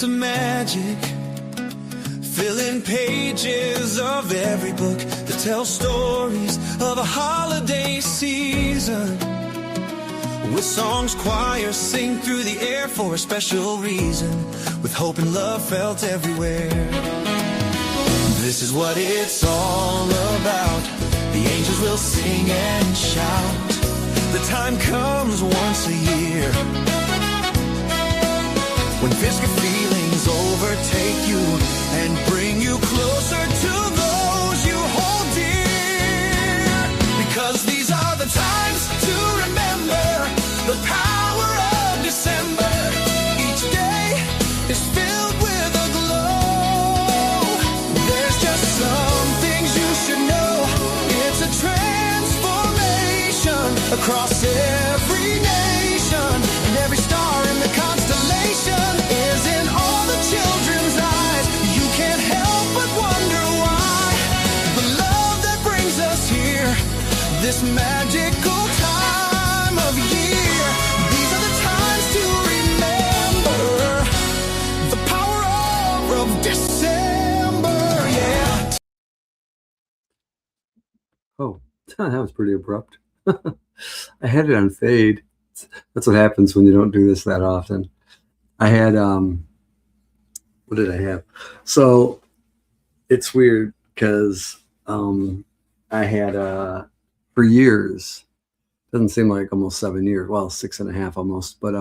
to magic, filling pages of every book that tells stories of a holiday season. With songs choirs sing through the air for a special reason, with hope and love felt everywhere. This is what it's all about. The angels will sing and shout. The time comes once a year when physical feelings overtake you and bring you closer to those you hold dear. Because these are the times to remember the power of December. Each day is filled with a glow. There's just some things you should know. It's a transformation across every nation, and every star in the constellation is in all the children's eyes. You can't help but wonder why the love that brings us here, this magical time of year. These are the times to remember the power of December, yeah. Oh, that was pretty abrupt. I had it on fade. That's what happens when you don't do this that often. I had, what did I have? So it's weird because I had, for years, doesn't seem like almost 7 years, well, 6.5 almost, but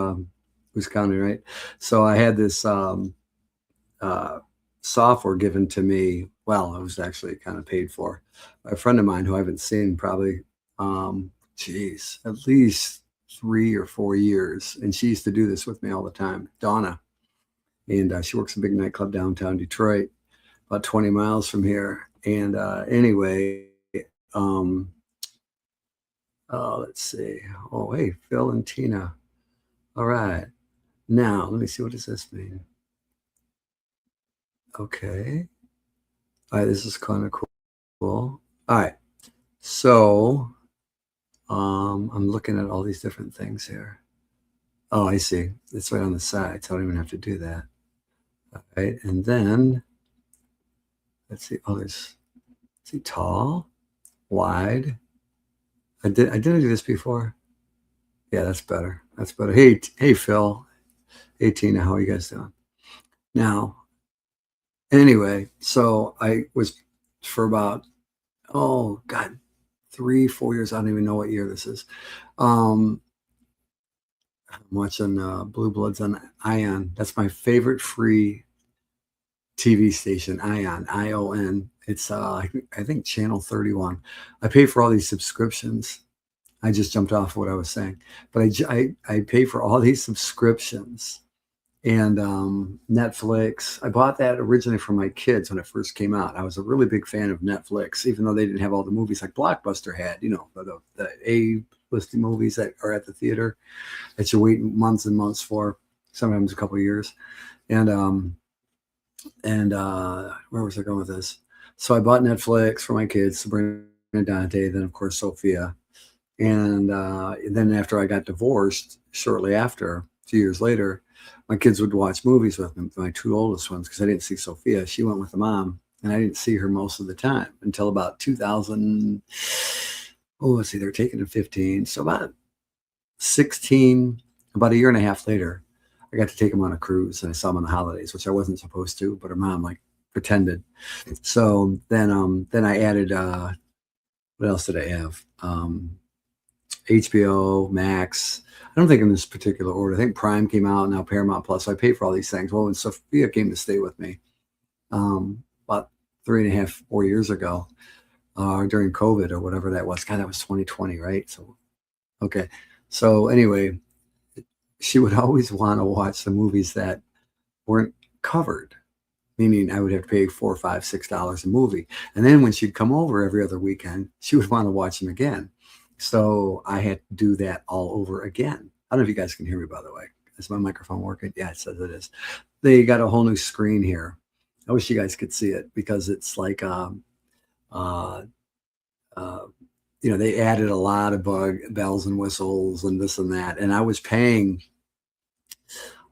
who's counting, right? So I had this software given to me. Well, I was actually kind of paid for by a friend of mine who I haven't seen probably, at least 3 or 4 years. And she used to do this with me all the time, Donna. And she works a big nightclub downtown Detroit, about 20 miles from here. And anyway, let's see. Oh, hey, Phil and Tina. All right. Now, let me see. What does this mean? Okay. All right. This is kind of cool. All right. So I'm looking at all these different things here. Oh, I see. It's right on the side, so I don't even have to do that. All right. And then let's see. Oh, let's see, tall, wide. I didn't do this before. Yeah, that's better. That's better. Hey, Phil. Hey, Tina. How are you guys doing? Now, anyway, so I was for about, 3-4 years. I don't even know what year this is. I'm watching Blue Bloods on Ion. That's my favorite free TV station, Ion, ION. It's I think channel 31. I pay for all these subscriptions. I just jumped off what I was saying, but I pay for all these subscriptions and Netflix. I bought that originally for my kids when it first came out. I was a really big fan of Netflix, even though they didn't have all the movies like Blockbuster had, the A-listed movies that are at the theater that you're waiting months and months for, sometimes a couple of years. And where was I going with this? So I bought Netflix for my kids, Sabrina and Dante, then of course Sophia. And then after I got divorced, shortly after, a few years later, my kids would watch movies with them, my 2 oldest ones, because I didn't see Sophia. She went with the mom, and I didn't see her most of the time until about 2000. Let's see, they're taking it 15. So about 16, about a year and a half later, I got to take them on a cruise, and I saw them on the holidays, which I wasn't supposed to, but her mom pretended. So then I added, what else did I have? HBO Max. I don't think in this particular order. I think Prime came out, now Paramount Plus. So I paid for all these things. Well, when Sophia came to stay with me about 3.5, 4 years ago, during COVID or whatever that was. God, that was 2020, right? So, okay. So anyway, she would always want to watch the movies that weren't covered, meaning I would have to pay $4, $5, $6 a movie. And then when she'd come over every other weekend, she would want to watch them again. So I had to do that all over again. I don't know if you guys can hear me, by the way. Is my microphone working? Yeah, it says it is. They got a whole new screen here. I wish you guys could see it because it's like, they added a lot of bells and whistles and this and that. And I was paying,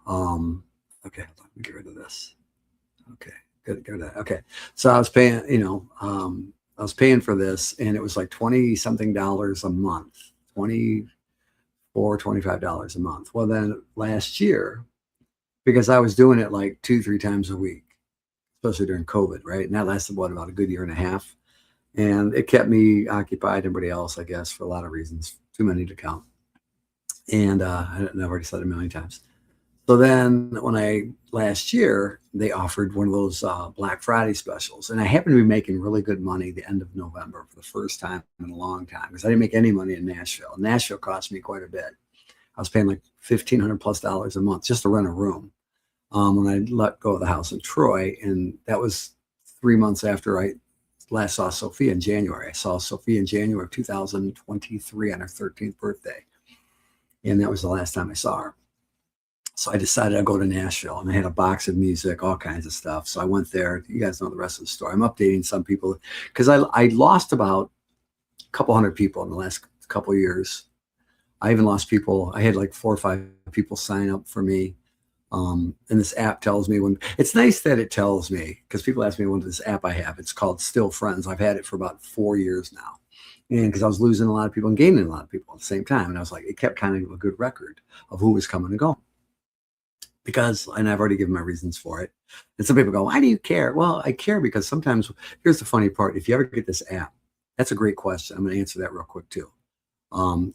I Okay, hold on. Let me get rid of this. Okay, good. Get rid of that. Okay, so I was paying, I was paying for this, and it was like 20 something dollars a month, 24, $25 a month. Well, then last year, because I was doing it like 2, 3 times a week, especially during COVID, right? And that lasted what, about a good year and a half. And it kept me occupied, everybody else, I guess, for a lot of reasons, too many to count. And I've already said it a million times. So then last year, they offered one of those Black Friday specials. And I happened to be making really good money the end of November for the first time in a long time, because I didn't make any money in Nashville. Nashville cost me quite a bit. I was paying like $1,500+ a month just to rent a room when I let go of the house in Troy. And that was 3 months after I last saw Sophia in January. I saw Sophia in January of 2023 on her 13th birthday. And that was the last time I saw her. So I decided I'd go to Nashville, and I had a box of music, all kinds of stuff. So I went there. You guys know the rest of the story. I'm updating some people because I lost about a couple hundred people in the last couple of years. I even lost people. I had like 4 or 5 people sign up for me. And this app tells me when. It's nice that it tells me, because people ask me what this app I have. It's called Still Friends. I've had it for about 4 years now. And because I was losing a lot of people and gaining a lot of people at the same time. And I was like, it kept kind of a good record of who was coming and going. And I've already given my reasons for it. And some people go, why do you care? Well, I care because sometimes, here's the funny part. If you ever get this app, that's a great question. I'm going to answer that real quick too.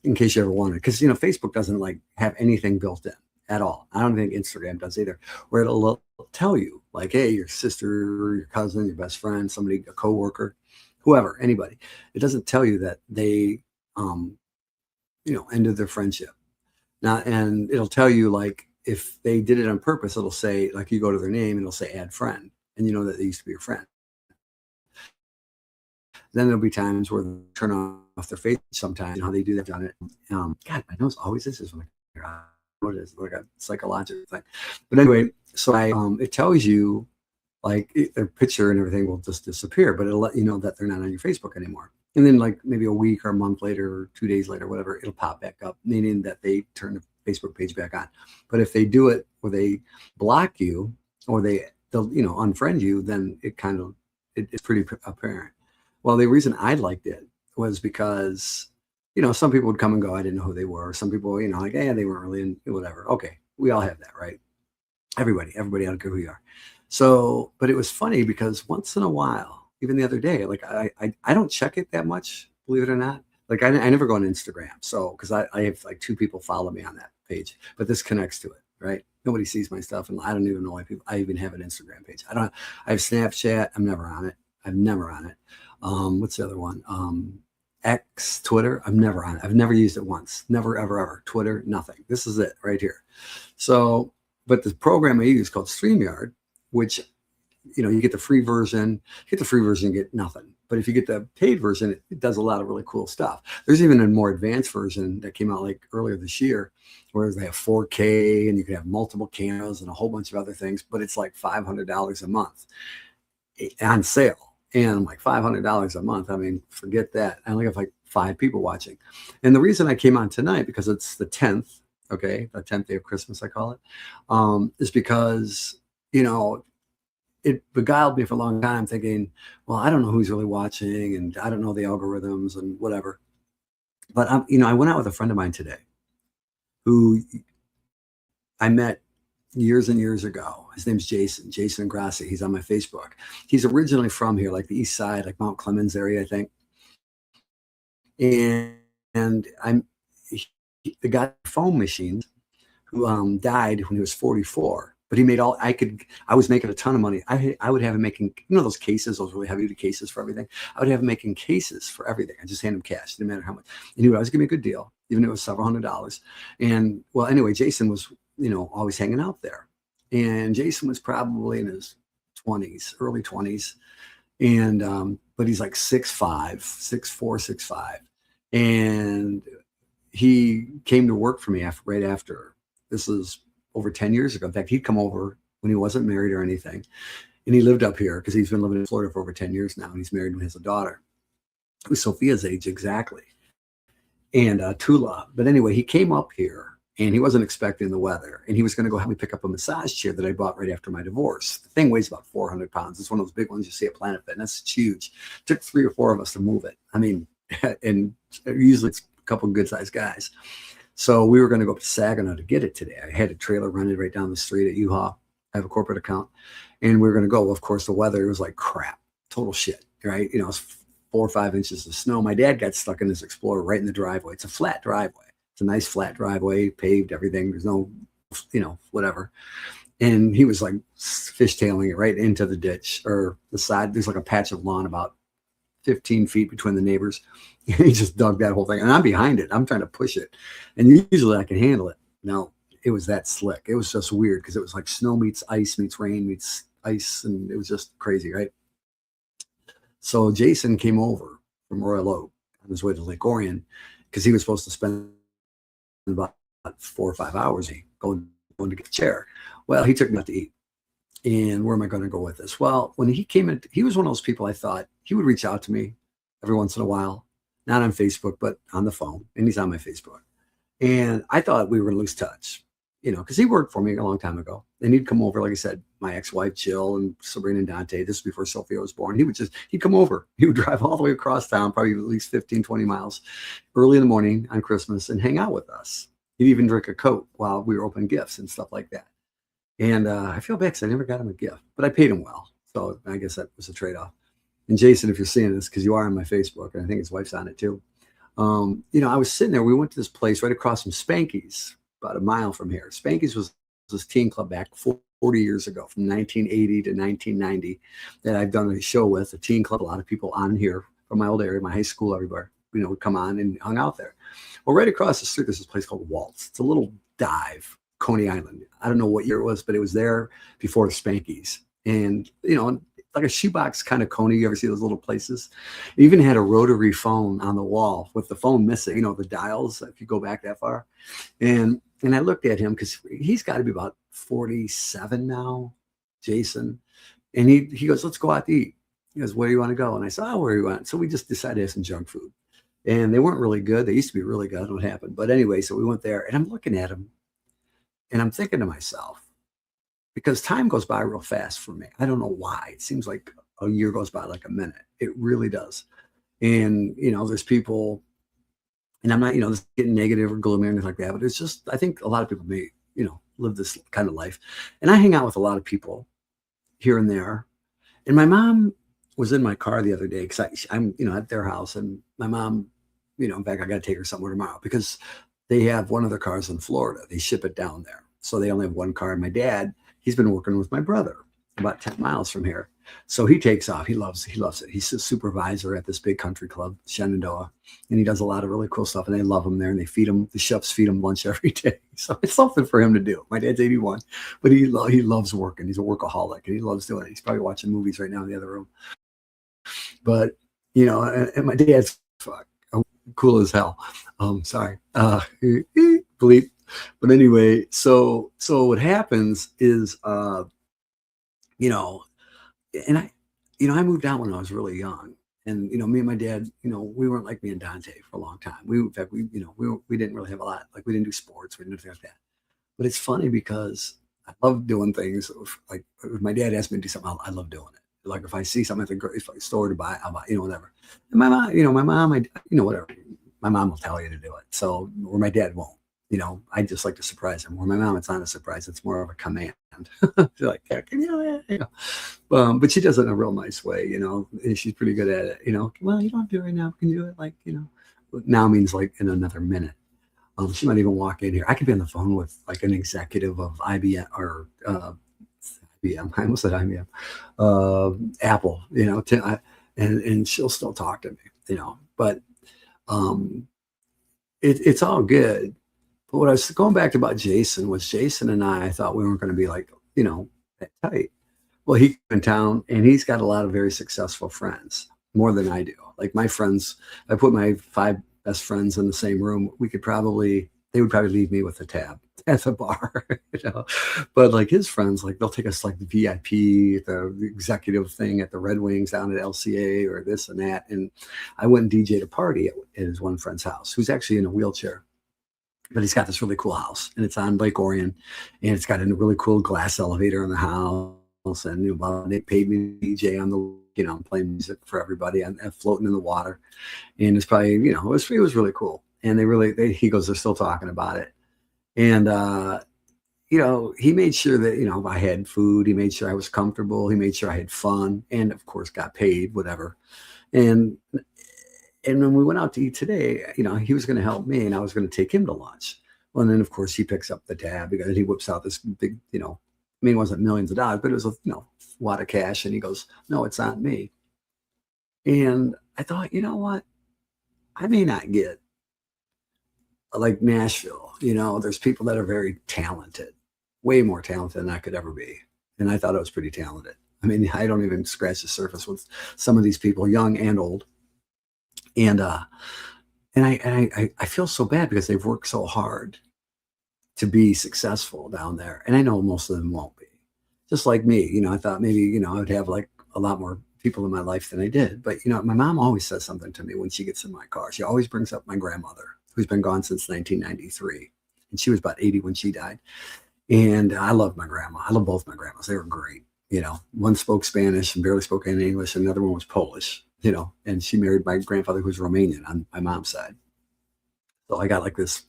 In case you ever wondered, because, Facebook doesn't like have anything built in at all. I don't think Instagram does either, where it'll tell you like, hey, your sister, your cousin, your best friend, somebody, a coworker, whoever, anybody. It doesn't tell you that they, ended their friendship. Now, and it'll tell you like, if they did it on purpose, it'll say, like, you go to their name and it'll say add friend, and you know that they used to be your friend. Then there'll be times where they turn off their face sometimes, how they do that on it. God, my nose always is when what it is, like a psychological thing. But anyway, so it tells you like their picture and everything will just disappear, but it'll let you know that they're not on your Facebook anymore. And then like maybe a week or a month later or 2 days later, whatever, it'll pop back up, meaning that they turn the Facebook page back on. But if they do it where they block you or they'll unfriend you, then it's pretty apparent. Well, the reason I liked it was because some people would come and go. I didn't know who they were. Some people, like, they weren't really in whatever. Okay, we all have that, right? Everybody, I don't care who you are. So, but it was funny because once in a while, even the other day, like I don't check it that much, believe it or not. Like I never go on Instagram. So, because I have like 2 people follow me on that page, but this connects to it, right? Nobody sees my stuff, and I don't even know why I even have an Instagram page. I have Snapchat. I'm never on it. What's the other one? X, Twitter. I'm never on it. I've never used it once. Never, ever. Twitter, nothing. This is it right here. So, but the program I use called StreamYard, which, you get the free version. You get the free version, you get nothing. But if you get the paid version, it does a lot of really cool stuff. There's even a more advanced version that came out like earlier this year, where they have 4K and you can have multiple cameras and a whole bunch of other things, but it's like $500 a month on sale. And I'm like, $500 a month. I mean, forget that. I only have like 5 people watching. And the reason I came on tonight, because it's the 10th, okay, the 10th day of Christmas, I call it, is because, it beguiled me for a long time thinking, well, I don't know who's really watching and I don't know the algorithms and whatever. But, I went out with a friend of mine today who I met years and years ago. His name's Jason Grassi. He's on my Facebook. He's originally from here, like the East Side, like Mount Clemens area, I think. And the guy foam machines who died when he was 44. But he made I was making a ton of money. I would have him making, those cases, those really heavy duty cases for everything. I would have him making cases for everything. I just hand him cash, didn't matter how much. And he would always give me a good deal, even if it was several $100s. And well, anyway, Jason was, always hanging out there. And Jason was probably in his 20s, early 20s. And, but he's like 6'5", 6'4", 6'5". And he came to work for me right after. This is over 10 years ago. In fact, he'd come over when he wasn't married or anything. And he lived up here because he's been living in Florida for over 10 years now. And he's married and has a daughter who's Sophia's age exactly. And Tula. But anyway, he came up here and he wasn't expecting the weather. And he was going to go help me pick up a massage chair that I bought right after my divorce. The thing weighs about 400 pounds. It's one of those big ones you see at Planet Fitness. It's huge. It took 3 or 4 of us to move it. I mean, and usually it's a couple of good-sized guys. So we were going to go up to Saginaw to get it today. I had a trailer rented right down the street at U-Haul. I have a corporate account. And we were going to go. Well, of course, the weather was like crap. Total shit, right? You know, it's 4 or 5 inches of snow. My dad got stuck in his Explorer right in the driveway. It's a flat driveway. It's a nice flat driveway, paved, everything. There's no, you know, whatever. And he was like fishtailing it right into the ditch or the side. There's like a patch of lawn about 15 feet between the neighbors. He just dug that whole thing. And I'm behind it. I'm trying to push it. And usually I can handle it. No, it was that slick. It was just weird because it was like snow meets ice meets rain meets ice. And it was just crazy, right? So Jason came over from Royal Oak on his way to Lake Orion because he was supposed to spend about 4 or 5 hours going to get a chair. Well, he took me out to eat. And where am I going to go with this? Well, when he came in, he was one of those people I thought he would reach out to me every once in a while, not on Facebook, but on the phone. And he's on my Facebook. And I thought we were going to lose touch, you know, because he worked for me a long time ago. And he'd come over, like I said, my ex-wife, Jill, and Sabrina and Dante. This was before Sophia was born. He'd come over. He would drive all the way across town, probably at least 15, 20 miles early in the morning on Christmas and hang out with us. He'd even drink a Coke while we were opening gifts and stuff like that. And I feel bad because I never got him a gift, but I paid him well. So I guess that was a trade-off. And Jason, if you're seeing this, because you are on my Facebook, and I think his wife's on it too. You know, I was sitting there. We went to this place right across from Spanky's, about a mile from here. Spanky's was this teen club back 40 years ago, from 1980 to 1990, that I've done a show with, a teen club. A lot of people on here from my old area, my high school, everywhere, you know, would come on and hung out there. Well, right across the street, there's this place called Waltz. It's a little dive, Coney Island. I don't know what year it was, but it was there before the Spanky's. And, you know, like a shoebox kind of Coney. You ever see those little places? It even had a rotary phone on the wall with the phone missing, you know, the dials, if you go back that far. And I looked at him because he's got to be about 47 now, Jason. And he goes, let's go out to eat. He goes, where do you want to go? And I said, oh, where do you want? So we just decided to have some junk food. And they weren't really good. They used to be really good. I don't know what happened. But anyway, so we went there and I'm looking at him and I'm thinking to myself, because time goes by real fast for me. I don't know why. It seems like a year goes by like a minute. It really does. And, you know, there's people, and I'm not, you know, getting negative or gloomy or anything like that, but it's just, I think a lot of people may, you know, live this kind of life. And I hang out with a lot of people here and there. And my mom was in my car the other day because I'm, you know, at their house, and my mom, you know, in fact, I got to take her somewhere tomorrow because they have one of their cars in Florida. They ship it down there. So they only have one car. And my dad, he's been working with my brother about 10 miles from here. So he takes off. He loves it. He's a supervisor at this big country club, Shenandoah. And he does a lot of really cool stuff. And they love him there. And they feed him, the chefs feed him lunch every day. So it's something for him to do. My dad's 81, but he loves working. He's a workaholic and he loves doing it. He's probably watching movies right now in the other room. But, you know, and my dad's cool as hell. Sorry. Bleep. But anyway, so what happens is, you know, and I moved out when I was really young, and, you know, me and my dad, you know, we weren't like me and Dante for a long time. In fact, we didn't really have a lot, like we didn't do sports, we didn't do things like that. But it's funny because I love doing things. Like if my dad asked me to do something, I love doing it. Like if I see something at the store to buy, I'll buy, you know, whatever. And my mom, whatever. My mom will tell you to do it. So, or my dad won't. You know, I just like to surprise him. Where my mom, it's not a surprise; it's more of a command. She's like, yeah, can you? You know, but she does it in a real nice way. You know, and she's pretty good at it. You know, well, you don't have to do it right now. Can you do it? Like, you know, now means like in another minute. She might even walk in here. I could be on the phone with like an executive of IBM or IBM. I almost said IBM, Apple. You know, and she'll still talk to me. You know, but it's all good. But what I was going back to about Jason was Jason and I thought we weren't going to be like, you know, that tight. Well, he's in town and he's got a lot of very successful friends, more than I do. Like my friends, I put my 5 best friends in the same room. They would probably leave me with a tab at the bar, you know. But like his friends, like they'll take us like the VIP, the executive thing at the Red Wings down at LCA or this and that. And I went and DJ'd a party at his one friend's house, who's actually in a wheelchair. but he's got this really cool house, and it's on Lake Orion, and it's got a really cool glass elevator in the house. And they paid me to DJ on the, playing music for everybody and floating in the water. And it's probably, it was really cool. And he goes, they're still talking about it. And he made sure that I had food. He made sure I was comfortable. He made sure I had fun, and of course got paid, whatever. And when we went out to eat today, he was going to help me, and I was going to take him to lunch. Well, and then of course he picks up the tab because he whips out this big, it wasn't millions of dollars, but it was a lot of cash. And he goes, "No, it's not me." And I thought, you know what? I may not get like Nashville. There's people that are very talented, way more talented than I could ever be. And I thought I was pretty talented. I mean, I don't even scratch the surface with some of these people, young and old. And I feel so bad because they've worked so hard to be successful down there. And I know most of them won't be. Just like me, I thought maybe, I would have like a lot more people in my life than I did. But, my mom always says something to me when she gets in my car. She always brings up my grandmother, who's been gone since 1993. And she was about 80 when she died. And I love my grandma. I love both my grandmas. They were great. One spoke Spanish and barely spoke any English. And the other one was Polish, and she married my grandfather, who was Romanian on my mom's side. So I got like this,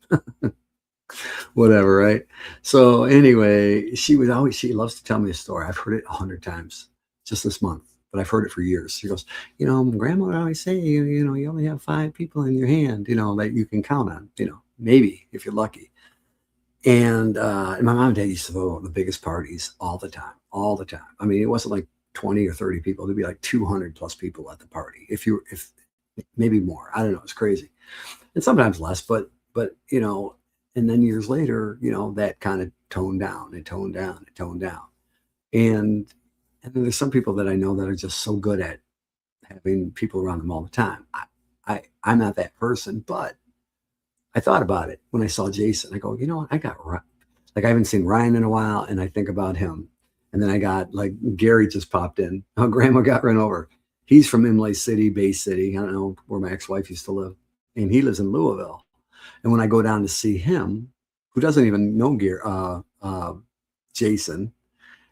whatever, right? So anyway, she loves to tell me a story. I've heard it 100 times just this month, but I've heard it for years. She goes, Grandma would always say, you only have 5 people in your hand, that you can count on, maybe if you're lucky. And my mom and dad used to throw the biggest parties all the time. I mean, it wasn't like 20 or 30 people. There'd be like 200 plus people at the party. If maybe more, I don't know. It's crazy. And sometimes less, but and then years later, that kind of toned down. And then there's some people that I know that are just so good at having people around them all the time. I'm not that person, but I thought about it when I saw Jason. I go, what? I haven't seen Ryan in a while, and I think about him. And then I got like Gary just popped in. Oh, Grandma got run over. He's from Imlay City, Bay City. I don't know where my ex-wife used to live, and he lives in Louisville. And when I go down to see him, who doesn't even know Jason,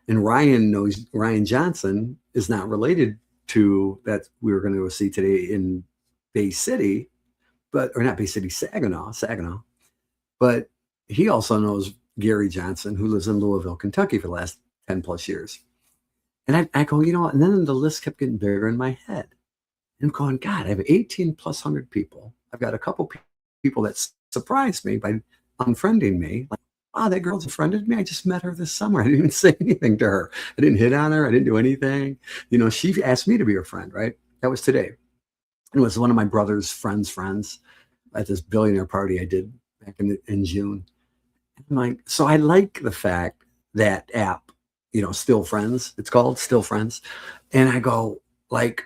and Ryan Johnson is not related to that we were going to go see today in Bay City. Or not Bay City, Saginaw. But he also knows Gary Johnson, who lives in Louisville, Kentucky for the last 10 plus years. And I go, what? And then the list kept getting bigger in my head. And I'm going, God, I have 18 plus 100 people. I've got a couple people that surprised me by unfriending me. Like, wow, that girl's unfriended me. I just met her this summer. I didn't even say anything to her. I didn't hit on her. I didn't do anything. She asked me to be her friend, right? That was today. It was one of my brother's friends at this billionaire party I did back in June. I'm like, so I like the fact that app, Still Friends, it's called Still Friends. And I go, like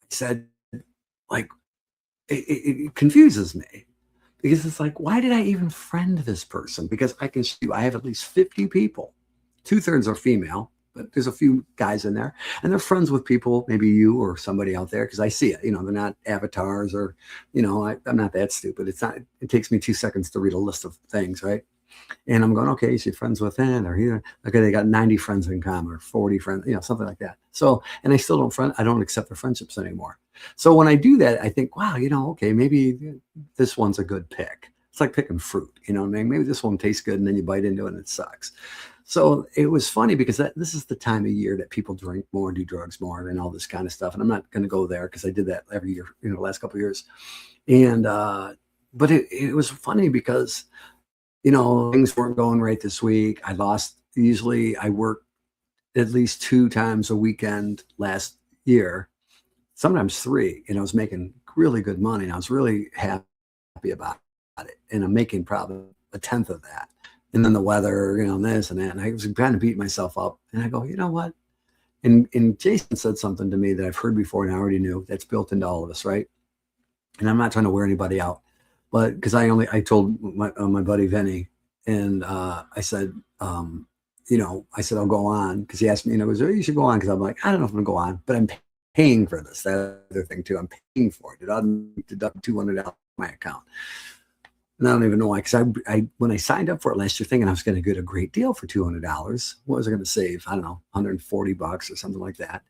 I said, like, it confuses me because it's like, why did I even friend this person? Because I have at least 50 people, 2/3 are female, but there's a few guys in there, and they're friends with people, maybe you or somebody out there, because I see it. They're not avatars or, I'm not that stupid. It takes me 2 seconds to read a list of things, right? And I'm going, okay, is she friends with him or here? Okay, they got 90 friends in common or 40 friends, something like that. So, and I still I don't accept their friendships anymore. So when I do that, I think, wow, okay, maybe this one's a good pick. It's like picking fruit, what I mean? Maybe this one tastes good and then you bite into it and it sucks. So it was funny because this is the time of year that people drink more, do drugs more, and all this kind of stuff. And I'm not going to go there because I did that every year, the last couple of years. And but it was funny because things weren't going right this week. Usually I worked at least 2 times a weekend last year, sometimes 3, and I was making really good money. And I was really happy about it. And I'm making probably 1/10 of that. And then the weather, this and that. And I was kind of beating myself up. And I go, you know what? And Jason said something to me that I've heard before and I already knew. That's built into all of us, right? And I'm not trying to wear anybody out, but because I told my buddy Vinny, and I said, I said I'll go on because he asked me, you should go on, because I'm like, I don't know if I'm gonna go on, but I'm paying for this. That other thing too, I'm paying for it. I'll deduct $200 from my account. And I don't even know why, because I when I signed up for it last year, thinking I was going to get a great deal for $200, what was I going to save? I don't know, $140 or something like that.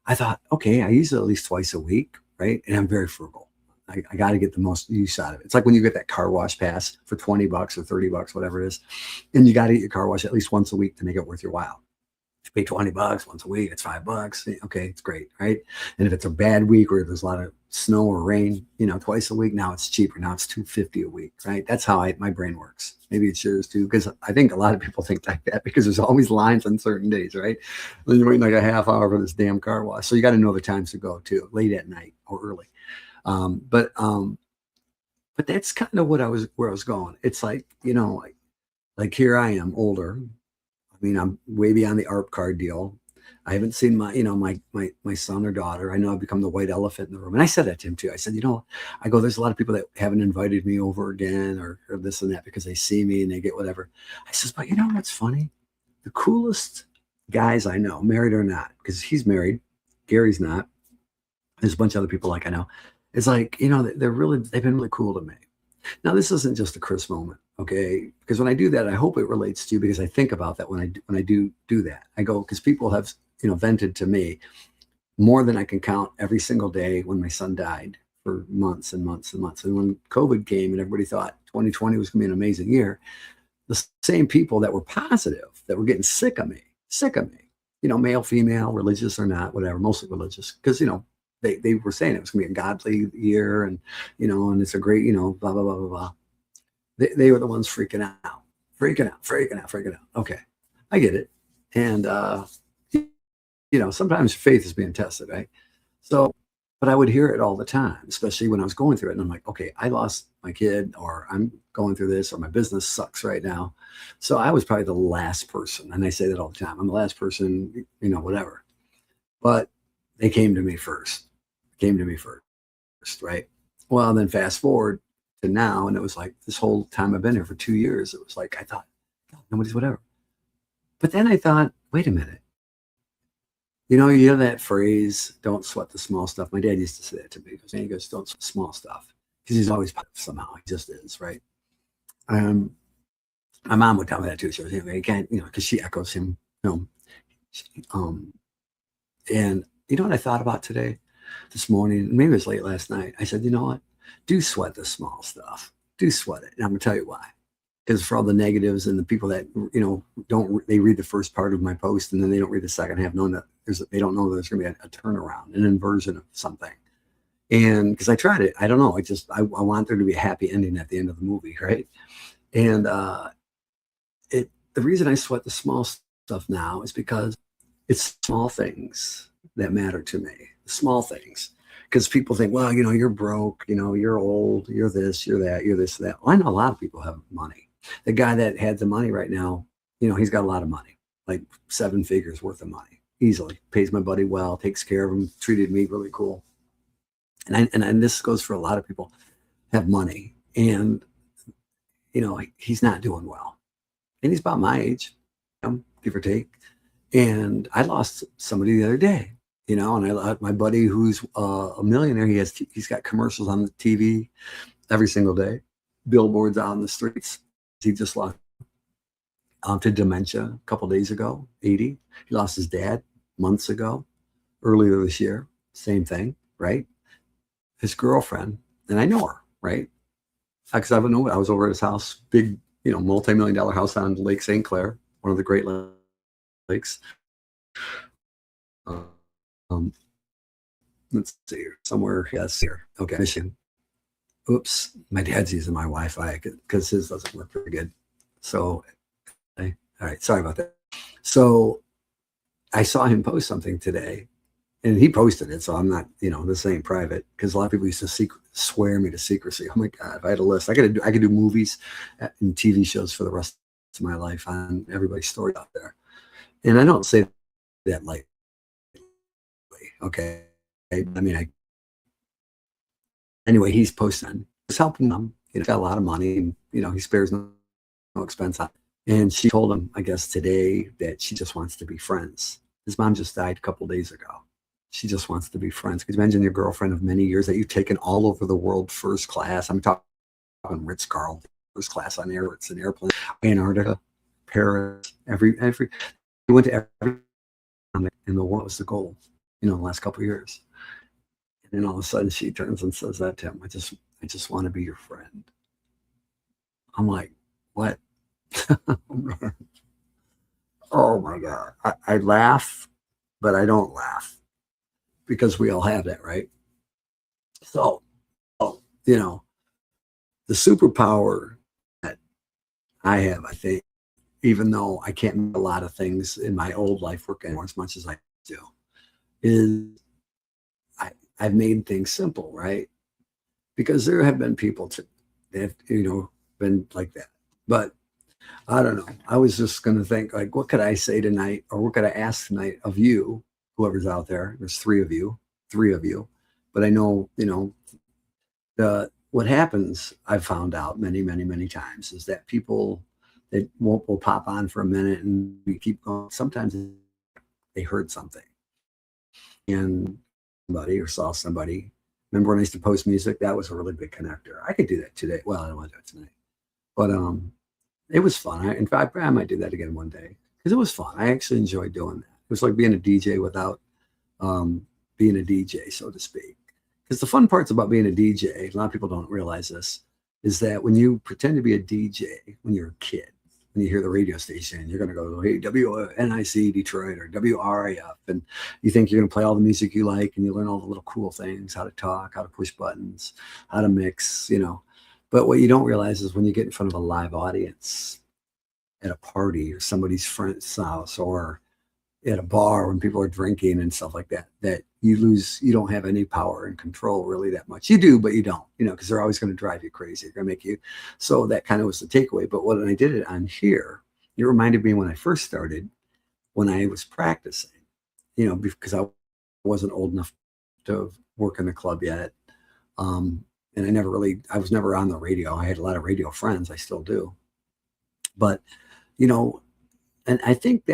I thought, okay, I use it at least twice a week, right? And I'm very frugal. I got to get the most use out of it. It's like when you get that car wash pass for $20 or $30, whatever it is, and you got to get your car wash at least once a week to make it worth your while. If you pay $20 once a week, it's $5. Okay, it's great, right? And if it's a bad week where there's a lot of snow or rain, twice a week, now it's cheaper. Now it's $250 a week, right? That's how my brain works. Maybe it's yours too, because I think a lot of people think like that because there's always lines on certain days, right? Then you're waiting like a half hour for this damn car wash. So you got to know the times to go too, late at night or early. But that's kind of where I was going. It's like, like here I am older. I mean, I'm way beyond the ARP card deal. I haven't seen my son or daughter. I know I've become the white elephant in the room. And I said that to him too. I said, there's a lot of people that haven't invited me over again or this and that because they see me and they get whatever. I says, but you know what's funny? The coolest guys I know, married or not, because he's married, Gary's not. There's a bunch of other people like I know. It's like, they've been really cool to me. Now, this isn't just a Chris moment, okay? Because when I do that, I hope it relates to you because I think about that when I do that. I go, because people have, vented to me more than I can count every single day when my son died for months and months and months. And when COVID came and everybody thought 2020 was going to be an amazing year, the same people that were positive, that were getting sick of me, male, female, religious or not, whatever, mostly religious, because, they were saying it was going to be a godly year and, and it's a great, blah, blah, blah, blah, blah. They were the ones freaking out. Okay. I get it. And, sometimes faith is being tested, right? So, but I would hear it all the time, especially when I was going through it. And I'm like, okay, I lost my kid or I'm going through this or my business sucks right now. So I was probably the last person. And I say that all the time. I'm the last person, whatever. But they came to me first, right? Well, then fast forward to now. And it was like this whole time I've been here for 2 years, it was like, I thought, God, nobody's whatever. But then I thought, wait a minute. You know that phrase, don't sweat the small stuff. My dad used to say that to me. He goes, don't sweat the small stuff. Because he's always positive somehow. He just is, right? My mom would tell me that too. She was, you can't, because she echoes him. And you know what I thought about today, this morning, maybe it was late last night. I said, you know what? Do sweat the small stuff. Do sweat it. And I'm going to tell you why. Because for all the negatives and the people that, they read the first part of my post and then they don't read the second half, knowing that they don't know there's going to be a turnaround, an inversion of something. And because I tried it, I don't know. I want there to be a happy ending at the end of the movie, right? And the reason I sweat the small stuff now is because it's small things that matter to me, small things. Because people think, well, you're broke, you're old, you're this, you're that, you're this, that. Well, I know a lot of people have money. The guy that had the money right now, he's got a lot of money, like 7 figures worth of money, easily. Pays my buddy well, takes care of him, treated me really cool. And this goes for a lot of people have money. And, he's not doing well. And he's about my age, give or take. And I lost somebody the other day. And I my buddy who's a millionaire, he's got commercials on the TV every single day, billboards out on the streets. He just lost to dementia a couple days ago, 80. He lost his dad months ago, earlier this year, same thing, right? His girlfriend, and I know her, right? Because I was over at his house, big, multi-million-dollar house on Lake St. Clair, one of the Great Lakes. Let's see here, somewhere. Yes, here. Okay, Michigan. Oops, my dad's using my Wi-Fi because his doesn't work very good. So, all right, sorry about that. So, I saw him post something today, and he posted it. So I'm not, this ain't private because a lot of people used to swear me to secrecy. Oh my God, if I had a list, I could do movies and TV shows for the rest of my life on everybody's story out there. And I don't say that lightly. Okay. Anyway, he's posting, he's helping them, got a lot of money and, he spares no expense. And she told him, I guess today, that she just wants to be friends. His mom just died a couple days ago. She just wants to be friends. Could you imagine your girlfriend of many years that you've taken all over the world first class? I'm talking Ritz-Carlton, first class on air. It's an airplane. Antarctica, Paris, every we went to every in the world was the goal, the last couple of years. And then all of a sudden she turns and says that to him. I just want to be your friend. I'm like, what? Oh, man. Oh my God. I laugh, but I don't laugh because we all have that, right? So, the superpower that I have, I think, even though I can't do a lot of things in my old life work anymore as much as I do, is I've made things simple, right? Because there have been people that have, been like that. But I don't know. I was just going to think, like, what could I say tonight, or what could I ask tonight of you, whoever's out there? There's three of you. But I know, what happens, I've found out many, many, many times, is that people that will pop on for a minute and we keep going. Sometimes they heard something and somebody or saw somebody. Remember when I used to post music? That was a really big connector. I could do that today. Well, I don't want to do it tonight, but it was fun. In fact, I might do that again one day because it was fun. I actually enjoyed doing that. It was like being a DJ without being a DJ, so to speak. Because the fun parts about being a DJ, a lot of people don't realize this, is that when you pretend to be a DJ when you're a kid, when you hear the radio station, you're going to go, hey, WNIC Detroit or WRAF, and you think you're going to play all the music you like, and you learn all the little cool things, how to talk, how to push buttons, how to mix, But what you don't realize is when you get in front of a live audience at a party or somebody's friend's house or at a bar when people are drinking and stuff like that, that you don't have any power and control really that much. You do, but you don't, because they're always going to drive you crazy. They're going to make you. So that kind of was the takeaway. But when I did it on here, it reminded me when I first started, when I was practicing, because I wasn't old enough to work in the club yet. And I was never on the radio. I had a lot of radio friends. I still do. But, and I think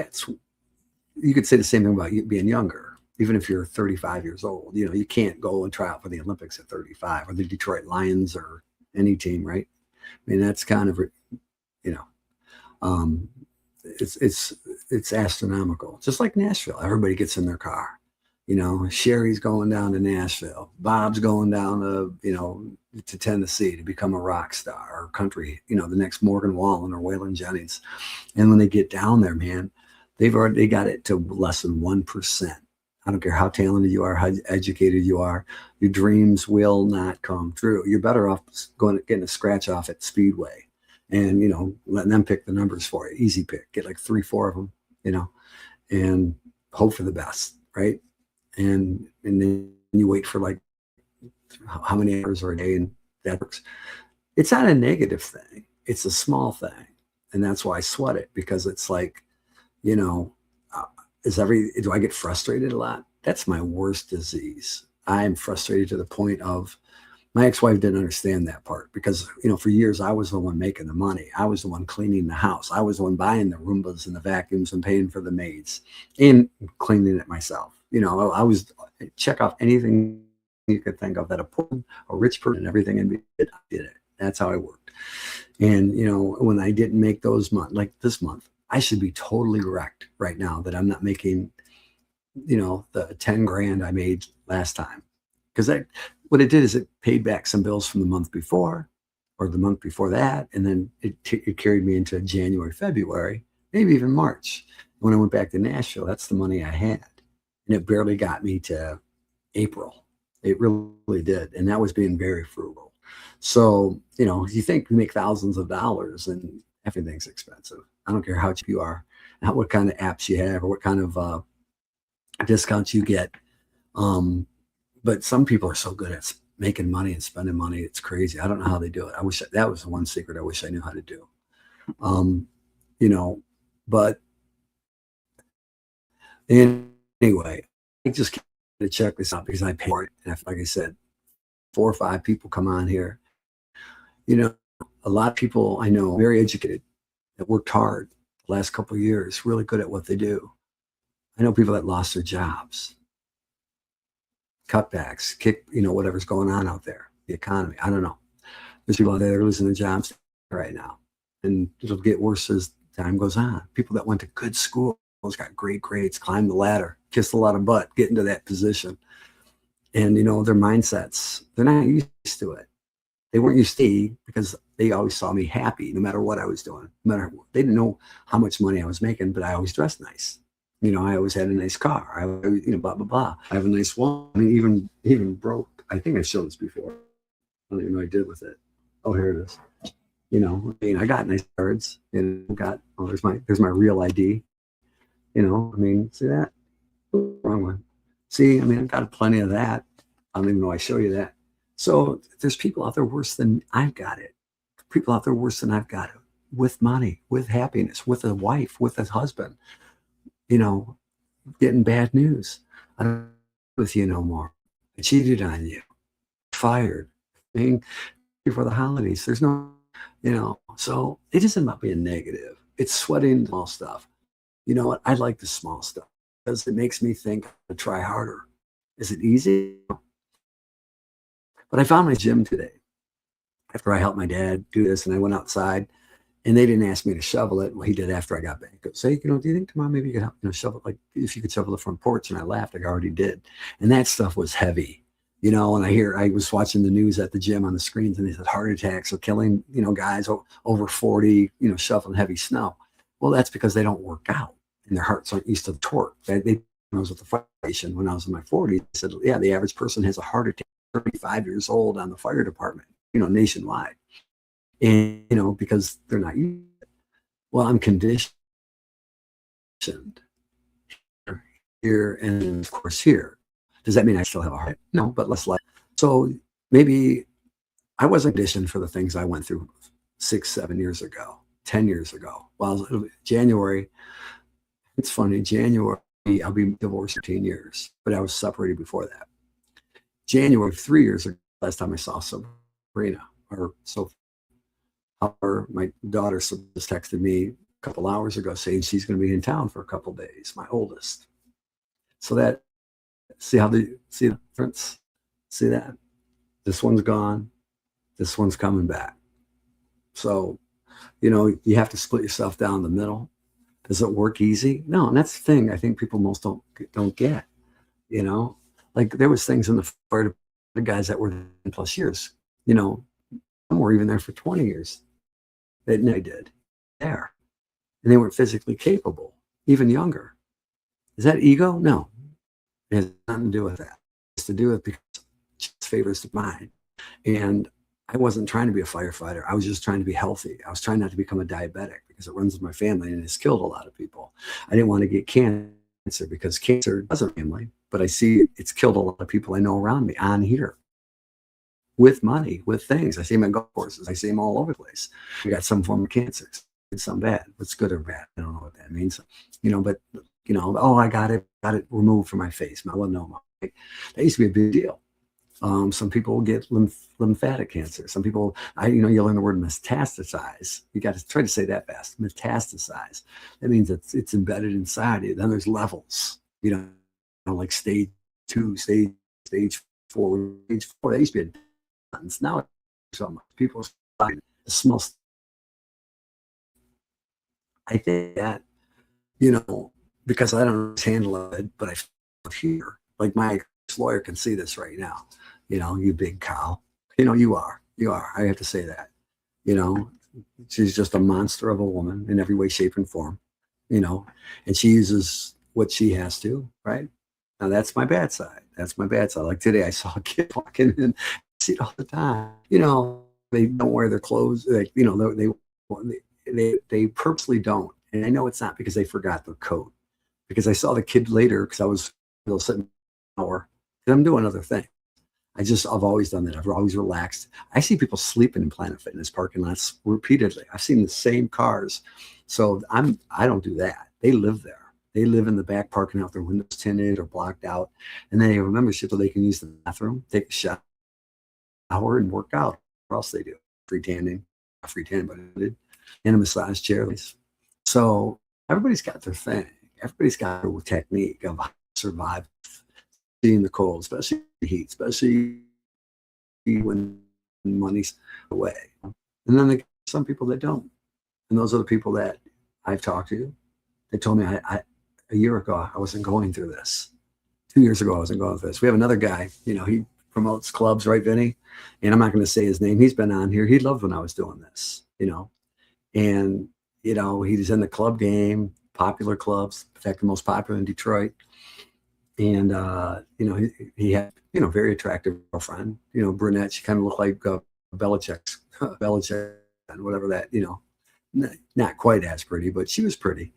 you could say the same thing about you being younger. Even if you're 35 years old, you can't go and try out for the Olympics at 35 or the Detroit Lions or any team, right? I mean, that's kind of, it's astronomical. Just like Nashville, everybody gets in their car. Sherry's going down to Nashville. Bob's going down to Tennessee to become a rock star or country, the next Morgan Wallen or Waylon Jennings. And when they get down there, man, they got it to less than 1%. I don't care how talented you are, how educated you are, your dreams will not come true. You're better off getting a scratch off at Speedway and, letting them pick the numbers for you. Easy pick. Get like 3-4 of them, and hope for the best, right? And then you wait for like how many hours or a day, and that works. It's not a negative thing. It's a small thing. And that's why I sweat it, because it's like, do I get frustrated a lot? That's my worst disease. I'm frustrated to the point of, my ex-wife didn't understand that part because, for years I was the one making the money. I was the one cleaning the house. I was the one buying the Roombas and the vacuums and paying for the maids and cleaning it myself. I was check off anything you could think of that a rich person, everything in me did it. That's how I worked. And, when I didn't make those months, like this month, I should be totally wrecked right now that I'm not making, the 10 grand I made last time. Because what it did is it paid back some bills from the month before or the month before that. And then it carried me into January, February, maybe even March. When I went back to Nashville, that's the money I had. And it barely got me to April. It really did. And that was being very frugal. So, you think you make thousands of dollars and everything's expensive. I don't care how cheap you are, not what kind of apps you have or what kind of discounts you get. But some people are so good at making money and spending money. It's crazy. I don't know how they do it. I wish that was the one secret I wish I knew how to do. But anyway, I just can't check this out because I pay for it. And like I said, 4 or 5 people come on here. A lot of people I know, very educated, that worked hard the last couple of years, really good at what they do. I know people that lost their jobs, cutbacks, whatever's going on out there, the economy. I don't know. There's people out there that are losing their jobs. right now. And it'll get worse as time goes on. People that went to good schools, got great grades, climbed the ladder, kissed a lot of butt, get into that position. And, their mindsets, they're not used to it. They weren't used to me because they always saw me happy no matter what I was doing. No matter they didn't know how much money I was making, but I always dressed nice. I always had a nice car. I always, blah, blah, blah. I have a nice one. I mean, even broke. I think I showed this before. I don't even know what I did with it. Oh, here it is. I got nice cards and there's my real ID. See that? Wrong one. See, I've got plenty of that. I don't even know I show you that. So there's people out there worse than I've got it. People out there worse than I've got it. With money, with happiness, with a wife, with a husband, getting bad news. I don't with you no more. I cheated on you. Fired. Before the holidays. There's no, so it isn't about being negative. It's sweating small stuff. You know what? I like the small stuff because it makes me think to try harder. Is it easy? But I found my gym today after I helped my dad do this, and I went outside, and they didn't ask me to shovel it. Well, he did after I got back. Say, do you think tomorrow maybe you could help, shovel, like if you could shovel the front porch? And I laughed. I already did. And that stuff was heavy, and I was watching the news at the gym on the screens, and they said heart attacks are killing, guys over 40, shoveling heavy snow. Well, that's because they don't work out and their hearts aren't used to the torque. When I was with the fire station, when I was in my 40s, they said, yeah, the average person has a heart attack 35 years old on the fire department, nationwide. And, because they're not used to it. Well, I'm conditioned here and of course here. Does that mean I still have a heart? No, but less like. So maybe I wasn't conditioned for the things I went through 6, 7 years ago, 10 years ago. Well, January, it's funny, January, I'll be divorced for 10 years, but I was separated before that. January, 3 years ago, last time I saw Sabrina, my daughter just texted me a couple hours ago saying she's going to be in town for a couple days, my oldest. So that, see the difference? See that? This one's gone. This one's coming back. So, you have to split yourself down the middle. Does it work easy? No, and that's the thing I think people most don't get, Like there was things in the fire, the guys that were 10+ years, some were even there for 20 years. They did there. And they weren't physically capable, even younger. Is that ego? No. It has nothing to do with that. It's to do with because it favors mine. And I wasn't trying to be a firefighter. I was just trying to be healthy. I was trying not to become a diabetic because it runs in my family and it's killed a lot of people. I didn't want to get cancer because cancer doesn't family, but I see it's killed a lot of people I know around me on here. With money, with things. I see them at golf courses. I see them all over the place. We got some form of cancer. It's some bad. What's good or bad? I don't know what that means. But I got it removed from my face, melanoma. That used to be a big deal. Some people get lymphatic cancer. Some people, you learn the word metastasize. You got to try to say that fast. Metastasize. That means it's embedded inside you. Then there's levels. Like stage 2, stage 4. Stage 4. That used to be now so much people the small. I think that because I don't handle it, but I hear like my lawyer can see this right now. You big cow. You are. I have to say that. She's just a monster of a woman in every way, shape, and form. And she uses what she has to. Right now, that's my bad side. Like today, I saw a kid walking in. See it all the time. They don't wear their clothes. Like, they purposely don't. And I know it's not because they forgot their coat. Because I saw the kid later because I was sitting an hour. I'm doing other things. I've always done that. I've always relaxed. I see people sleeping in Planet Fitness parking lots repeatedly. I've seen the same cars. So I don't do that. They live there. They live in the back parking out, their windows tinted or blocked out. And then they have a membership so they can use the bathroom, take a shower and work out. What else they do? Free tanning, but I did, and a massage chair. So everybody's got their thing. Everybody's got their technique of how to survive seeing the cold, especially the heat, especially when money's away. And then some people that don't. And those are the people that I've talked to. They told me a year ago, I wasn't going through this. 2 years ago, I wasn't going through this. We have another guy, he promotes clubs, right, Vinny? And I'm not going to say his name. He's been on here. He loved when I was doing this, and, he's in the club game, popular clubs, in fact, the most popular in Detroit. And, he had, very attractive girlfriend, brunette. She kind of looked like Belichick's, Belichick and whatever that, not quite as pretty, but she was pretty,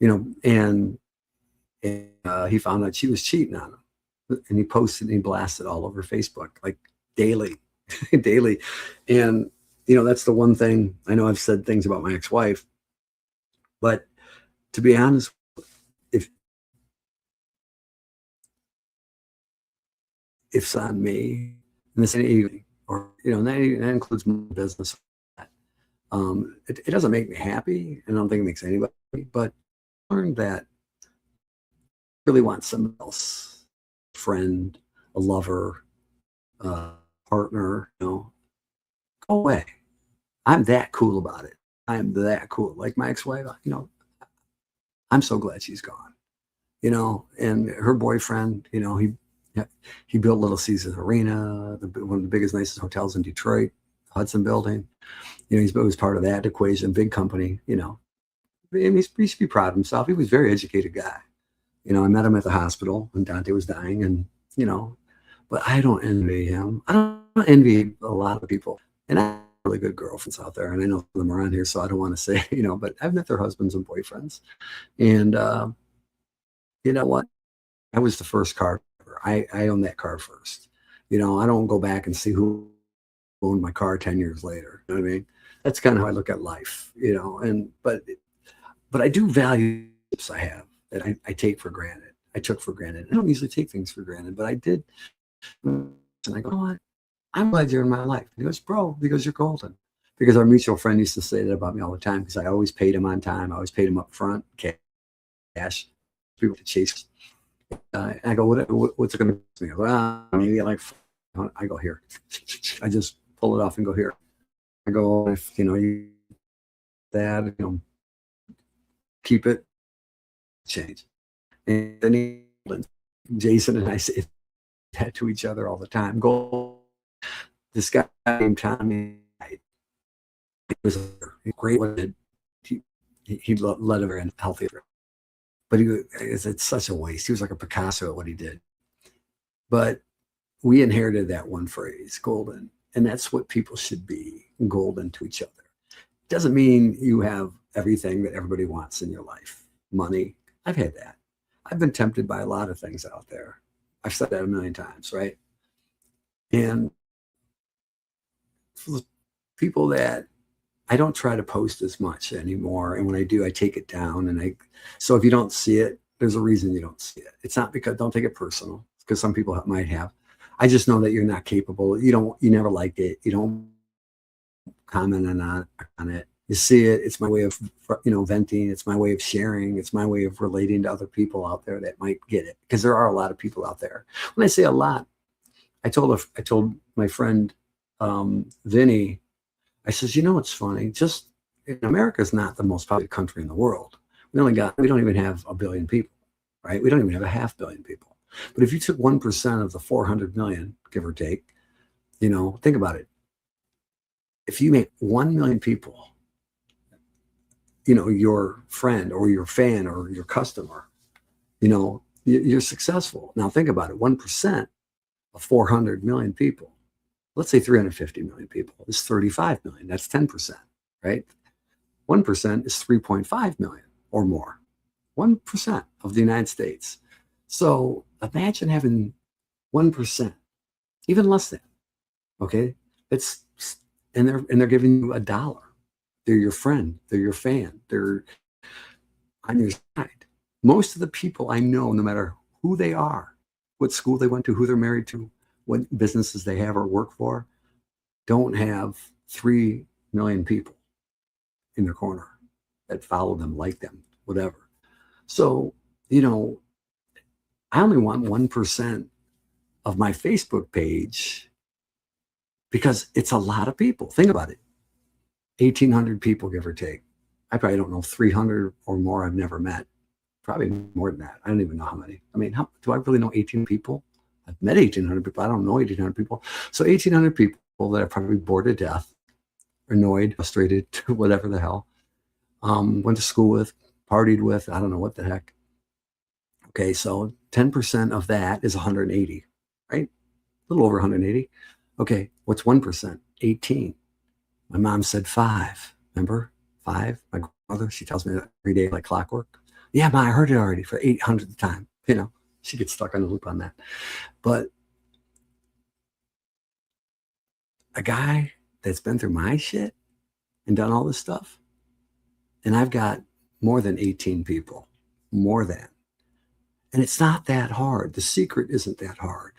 and he found out she was cheating on him. And he posted and he blasted all over Facebook, like daily, daily. And, that's the one thing. I know I've said things about my ex-wife, but to be honest, if it's on me, and this ain't, or, that includes my business, it doesn't make me happy. And I don't think it makes anybody, but I learned that I really want someone else, a friend, a lover, partner, go away. I'm that cool about it. I'm that cool. Like my ex-wife, I'm so glad she's gone, and her boyfriend, he built Little Caesars Arena, one of the biggest, nicest hotels in Detroit, Hudson Building. He was part of that equation, big company, and he should be proud of himself. He was a very educated guy. I met him at the hospital when Dante was dying, and, but I don't envy him. I don't envy a lot of people. And I have really good girlfriends out there, and I know them around here, so I don't want to say, but I've met their husbands and boyfriends. And you know what? I was the first car driver. I owned that car first. I don't go back and see who owned my car 10 years later. You know what I mean? That's kind of how I look at life, but I do value I have that I take for granted. I took for granted. I don't usually take things for granted, but I did. And I go, what? I'm glad you're in my life. He goes, bro, because you're golden. Because our mutual friend used to say that about me all the time, because I always paid him on time. I always paid him up front, cash. People to chase. I go, what's it going to cost me? I go, maybe like, I go here. I just pull it off and go here. I go, if you that, keep it, change. And then Jason and I say that to each other all the time. Go, this guy named Tommy, he was great. He led a very healthy, but it's such a waste. He was like a Picasso at what he did. But we inherited that one phrase, golden. And that's what people should be, golden to each other. Doesn't mean you have everything that everybody wants in your life. Money, I've had that. I've been tempted by a lot of things out there. I've said that a million times, right? And for the people that I don't try to post as much anymore. And when I do, I take it down. And so if you don't see it, there's a reason you don't see it. It's not because, don't take it personal, because some people might have. I just know that you're not capable. You never liked it. You don't comment on it. You see it. It's my way of, venting. It's my way of sharing. It's my way of relating to other people out there that might get it. Because there are a lot of people out there. When I say a lot, I told my friend, Vinny, I says, it's funny. Just America's not the most populated country in the world. We don't even have 1 billion people, right? We don't even have 500 million people. But if you took 1% of the 400 million, give or take, think about it. If you make 1 million people, your friend or your fan or your customer, you're successful. Now think about it. 1% of 400 million people, let's say 350 million people, is 35 million. That's 10%, right? 1% is 3.5 million or more. 1% of the United States. So imagine having 1%, even less than, okay? And they're giving you $1. They're your friend. They're your fan. They're on your side. Most of the people I know, no matter who they are, what school they went to, who they're married to, what businesses they have or work for, don't have 3 million people in their corner that follow them, like them, whatever. So, I only want 1% of my Facebook page because it's a lot of people. Think about it. 1,800 people, give or take. I probably don't know 300 or more I've never met. Probably more than that. I don't even know how many. I mean, do I really know 18 people? I've met 1,800 people. I don't know 1,800 people. So 1,800 people that are probably bored to death, annoyed, frustrated, whatever the hell. Went to school with, partied with, I don't know what the heck. Okay, so 10% of that is 180, right? A little over 180. Okay, what's 1%? 18. My mom said 5. Remember? 5. My grandmother, she tells me that every day like clockwork. Yeah, Ma, I heard it already for 800th time. You know, she gets stuck on the loop on that. But a guy that's been through my shit and done all this stuff, and I've got more than 18 people, more than. And it's not that hard. The secret isn't that hard.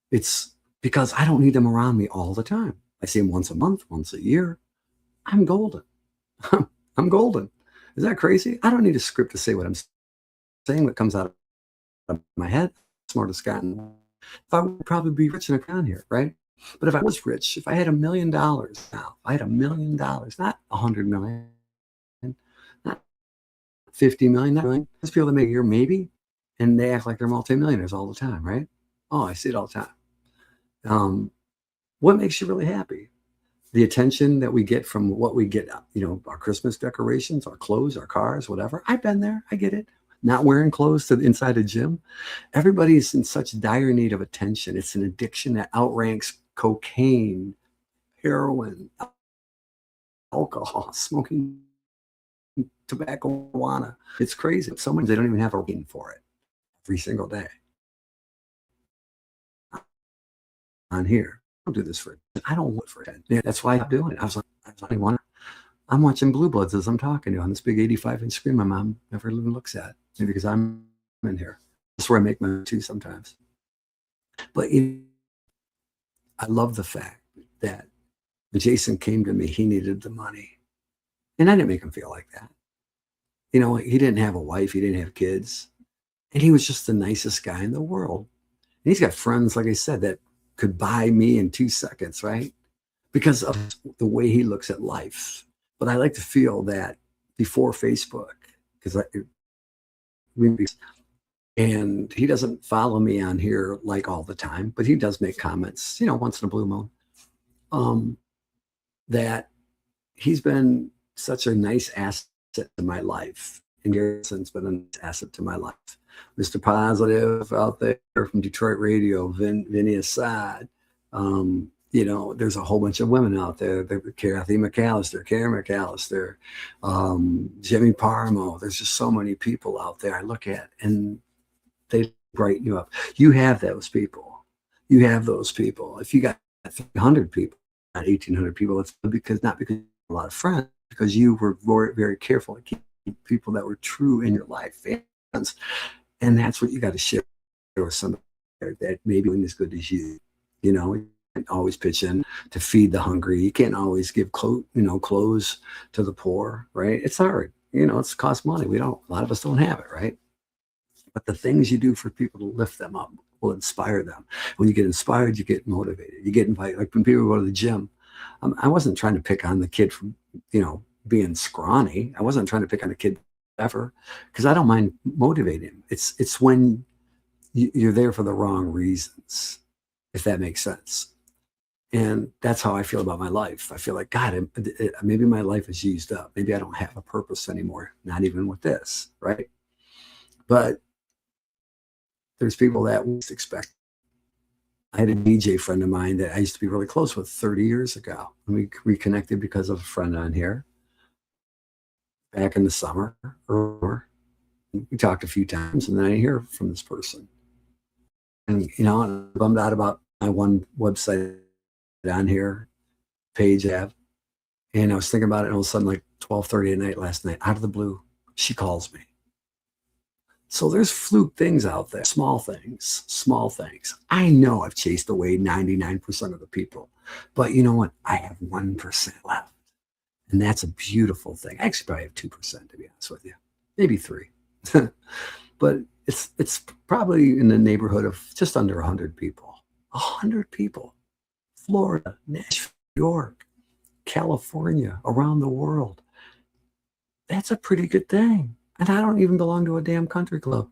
It's because I don't need them around me all the time. I see them once a month, once a year. I'm golden. I'm golden. Is that crazy? I don't need a script to say what I'm saying. What comes out of my head, smartest guy. If I would probably be rich and around here, right? But if I was rich, if I had $1 million now, I had $1 million, not 100 million, not 50 million, not million. There's people that make a year, maybe, and they act like they're multimillionaires all the time, right? Oh, I see it all the time. What makes you really happy? The attention that we get from what we get, our Christmas decorations, our clothes, our cars, whatever. I've been there. I get it. Not wearing clothes to inside a gym. Everybody's in such dire need of attention. It's an addiction that outranks cocaine, heroin, alcohol, smoking, tobacco, marijuana. It's crazy. Someone, they don't even have a reason for it every single day. On here, I don't do this for it. I don't want for it. Yeah, that's why I'm doing it. I was like, I'm watching Blue Bloods as I'm talking to you on this big 85-inch screen my mom never even looks at. Maybe because I'm in here. That's where I make my too sometimes. But I love the fact that when Jason came to me, he needed the money. And I didn't make him feel like that. He didn't have a wife. He didn't have kids. And he was just the nicest guy in the world. And he's got friends, like I said, that could buy me in 2 seconds, right? Because of the way he looks at life. But I like to feel that before Facebook, and he doesn't follow me on here like all the time, but he does make comments, once in a blue moon, that he's been such a nice asset to my life. And Garrison's been an asset to my life. Mr. Positive out there from Detroit Radio, Vinny Assad. There's a whole bunch of women out there. Kathy McAllister, Karen McAllister, Jimmy Parmo. There's just so many people out there I look at, and they brighten you up. You have those people. You have those people. If you got 300 people, not 1,800 people, it's not because you have a lot of friends, because you were very, very careful to keep people that were true in your life, fans. And that's what you got to share with somebody that maybe isn't as good as you. You can't always pitch in to feed the hungry. You can't always give clothes to the poor, right? It's hard. It's cost money. A lot of us don't have it, right? But the things you do for people to lift them up will inspire them. When you get inspired, you get motivated. You get invited. Like when people go to the gym, I wasn't trying to pick on the kid from, being scrawny. I wasn't trying to pick on a kid ever, because I don't mind motivating him. It's when you're there for the wrong reasons, if that makes sense. And that's how I feel about my life. I feel like, God, maybe my life is used up. Maybe I don't have a purpose anymore, not even with this, right? But there's people that we expect. I had a DJ friend of mine that I used to be really close with 30 years ago. And we reconnected because of a friend on here back in the summer. Or we talked a few times, and then I hear from this person. And, I'm bummed out about my one website on here, page app. And I was thinking about it, and all of a sudden, like 12:30 at night last night, out of the blue, she calls me. So there's fluke things out there, small things. I know I've chased away 99% of the people, but you know what? I have 1% left. And that's a beautiful thing. I actually probably have 2%, to be honest with you, maybe 3%. But it's probably in the neighborhood of just under 100 people. 100 people. Florida, Nashville, New York, California, around the world. That's a pretty good thing. And I don't even belong to a damn country club.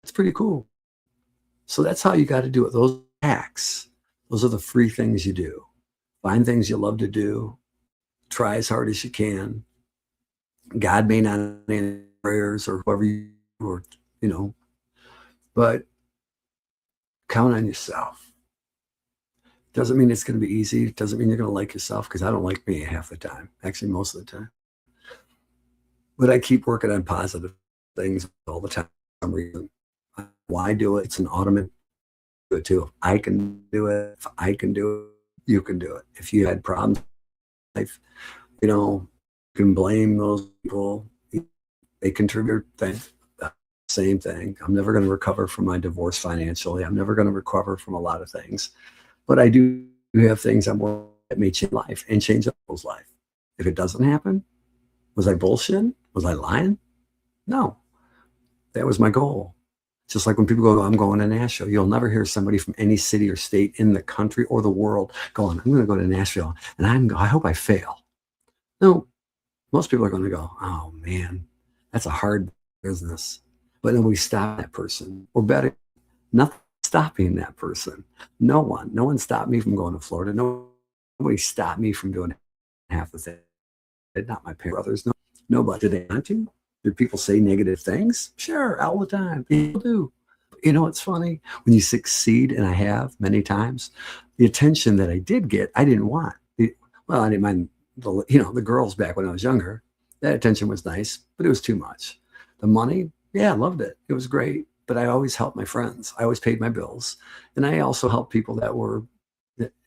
It's pretty cool. So that's how you got to do it. Those acts, those are the free things you do. Find things you love to do. Try as hard as you can. God may not answer prayers or whoever you or you know, but count on yourself. Doesn't mean it's going to be easy. It doesn't mean you're going to like yourself, because I don't like me half the time. Actually, most of the time. But I keep working on positive things all the time for some reason. Why do it? It's an automatic do it too. If I can do it. If I can do it, you can do it. If you had problems in life, you can blame those people. They contribute things. Same thing. I'm never going to recover from my divorce financially. I'm never going to recover from a lot of things. But I do have things that may change life and change people's life. If it doesn't happen, was I bullshitting? Was I lying? No. That was my goal. Just like when people go, I'm going to Nashville. You'll never hear somebody from any city or state in the country or the world going, I'm going to go to Nashville and I hope I fail. No, most people are going to go, oh man, that's a hard business. But nobody's stopping that person. Or better, nothing stopping that person. No one stopped me from going to Florida. Nobody stopped me from doing half the thing. Not my parents, brothers. No, nobody. Did they want to? Did people say negative things? Sure, all the time. People do. It's funny when you succeed, and I have many times. The attention that I did get, I didn't want. I didn't mind the girls back when I was younger. That attention was nice, but it was too much. The money, yeah, I loved it. It was great. But I always helped my friends. I always paid my bills. And I also helped people that were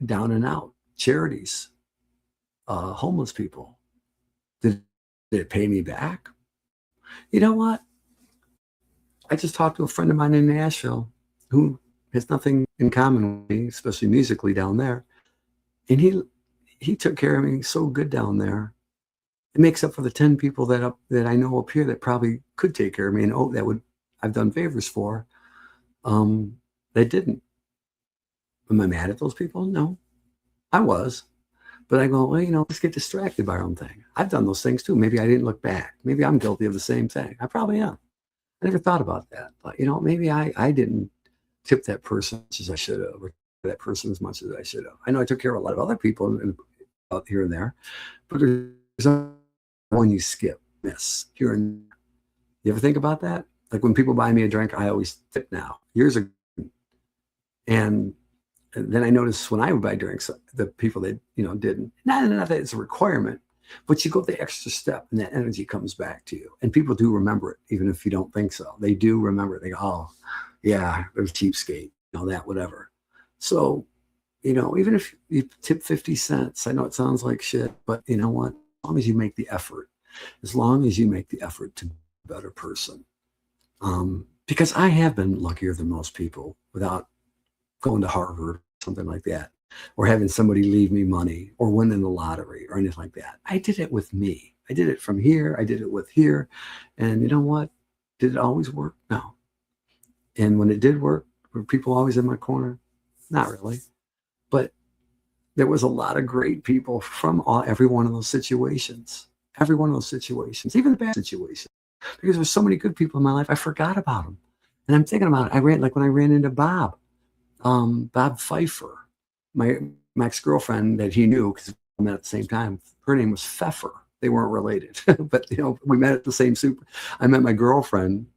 down and out, charities, homeless people. Did it pay me back? You know what? I just talked to a friend of mine in Nashville who has nothing in common with me, especially musically down there. And he took care of me so good down there. It makes up for the 10 people that I know up here that probably could take care of me and I've done favors for. They didn't. Am I mad at those people? No, I was. But I go, well, let's get distracted by our own thing. I've done those things too. Maybe I didn't look back. Maybe I'm guilty of the same thing. I probably am. I never thought about that. But, maybe I didn't tip that person as much as I should have, or that person as much as I should have. I know I took care of a lot of other people out here and there, but there's one you skip, miss, here and there. You ever think about that? Like when people buy me a drink, I always tip now. Years ago. And then I noticed when I would buy drinks, the people that, didn't. Not that it's a requirement, but you go the extra step and that energy comes back to you. And people do remember it, even if you don't think so. They do remember it. They go, oh, yeah, it was cheapskate, that, whatever. So, even if you tip 50 cents, I know it sounds like shit, but you know what? As long as you make the effort, to be a better person. Because I have been luckier than most people without going to Harvard, something like that, or having somebody leave me money or winning the lottery or anything like that. I did it with me. I did it from here. I did it with here. And you know what? Did it always work? No. And when it did work, were people always in my corner? Not really. But there was a lot of great people from every one of those situations. Every one of those situations, even the bad situations. Because there's so many good people in my life, I forgot about them. And I'm thinking about it. When I ran into Bob Pfeiffer, my ex-girlfriend that he knew because we met at the same time. Her name was Pfeffer. They weren't related, but we met at the same I met my girlfriend,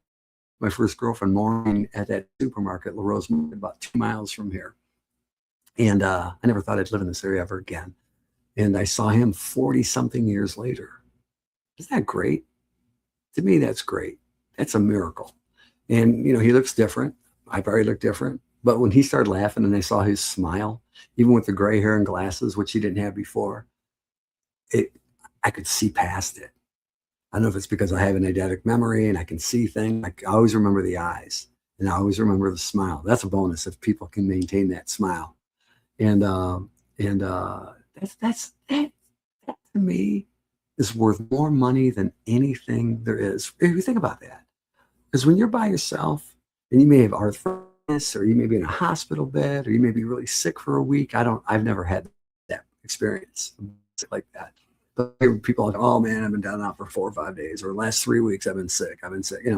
my first girlfriend, Maureen, at that supermarket, La Rose, about 2 miles from here. And I never thought I'd live in this area ever again. And I saw him 40-something years later. Isn't that great? To me, that's great. That's a miracle. And, he looks different. I probably look different. But when he started laughing and I saw his smile, even with the gray hair and glasses, which he didn't have before, I could see past it. I don't know if it's because I have an eidetic memory and I can see things. I always remember the eyes and I always remember the smile. That's a bonus if people can maintain that smile. And that to me is worth more money than anything there is. If you think about that, because when you're by yourself and you may have arthritis or you may be in a hospital bed or you may be really sick for a week. I've never had that experience like that. But people are like, oh man, I've been down and out for 4 or 5 days, or last 3 weeks I've been sick. You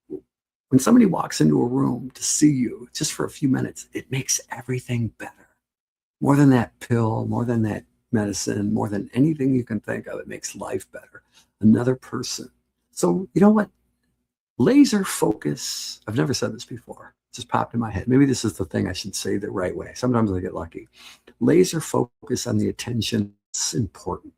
know, when somebody walks into a room to see you just for a few minutes, it makes everything better. More than that pill, more than that medicine, more than anything you can think of, it makes life better. Another person. So you know what? Laser focus. I've never said this before. It just popped in my head. Maybe this is the thing I should say the right way. Sometimes I get lucky. Laser focus on the attention is important.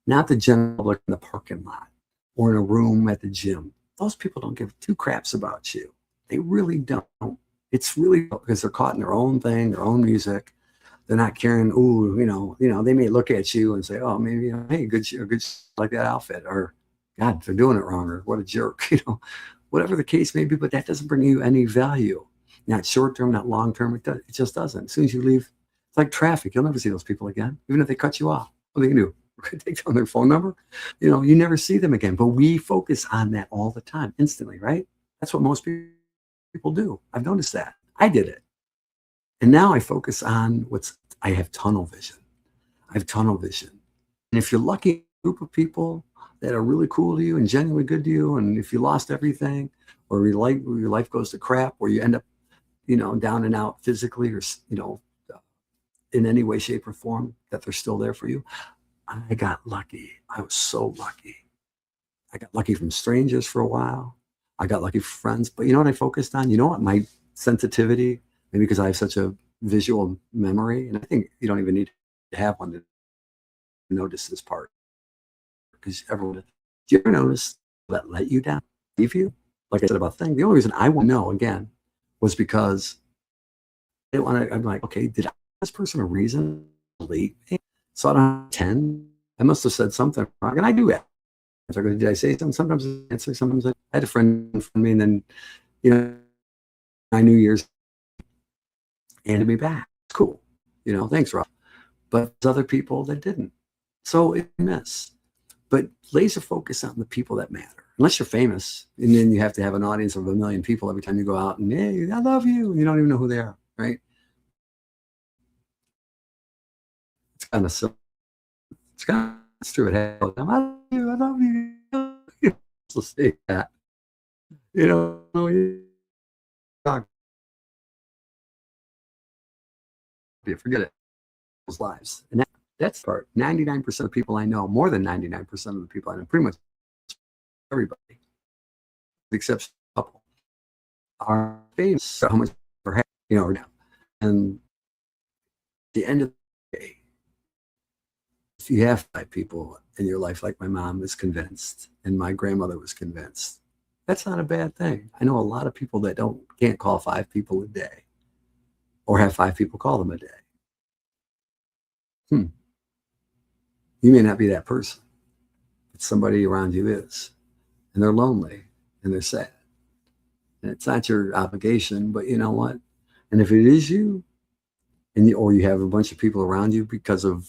Not the general public in the parking lot or in a room at the gym. Those people don't give two craps about you. They really don't. It's really because they're caught in their own thing, their own music. They're not caring. Ooh, they may look at you and say, "Oh, maybe, hey, good, like that outfit," or "God, they're doing it wrong," or "What a jerk," whatever the case may be. But that doesn't bring you any value. Not short term, not long term. It just doesn't. As soon as you leave, it's like traffic. You'll never see those people again, even if they cut you off. What are they gonna do? Take down their phone number? You never see them again. But we focus on that all the time, instantly, right? That's what most people do. I've noticed that. I did it. And now I focus on I have tunnel vision. I have tunnel vision. And if you're lucky, a group of people that are really cool to you and genuinely good to you, and if you lost everything, or your life goes to crap, or you end up, down and out physically, or, in any way, shape, or form, that they're still there for you. I got lucky. I was so lucky. I got lucky from strangers for a while. I got lucky from friends. But you know what I focused on? You know what? My sensitivity, maybe because I have such a visual memory, and I think you don't even need to have one to notice this part. Because everyone, do you ever notice that let you down, leave you? Like I said about things, the only reason I want to know again was because I didn't want to. I'm like, okay, did I give this person a reason to leave me? So out of 10, I must have said something wrong, and I do that. Did I say something? Sometimes I answer. Sometimes I had a friend from me, and then my New Year's handed me back. It's cool, thanks, Rob. But there's other people that didn't. So it miss. But laser focus on the people that matter. Unless you're famous, and then you have to have an audience of 1 million people every time you go out, and hey, I love you, and you don't even know who they are, right? It's kind of silly. It's true. I love you. I love you. So say that. Forget it. Those lives. And that's the part. 99% of the people I know, more than 99% of the people I know, pretty much everybody, with the exception of a couple, are famous. How much or now. And at the end of the day, if you have 5 people in your life, like my mom was convinced and my grandmother was convinced, that's not a bad thing. I know a lot of people that can't call 5 people a day, or have 5 people call them a day. You may not be that person, but somebody around you is, and they're lonely and they're sad. And it's not your obligation, but you know what? And if it is you, or you have a bunch of people around you because of,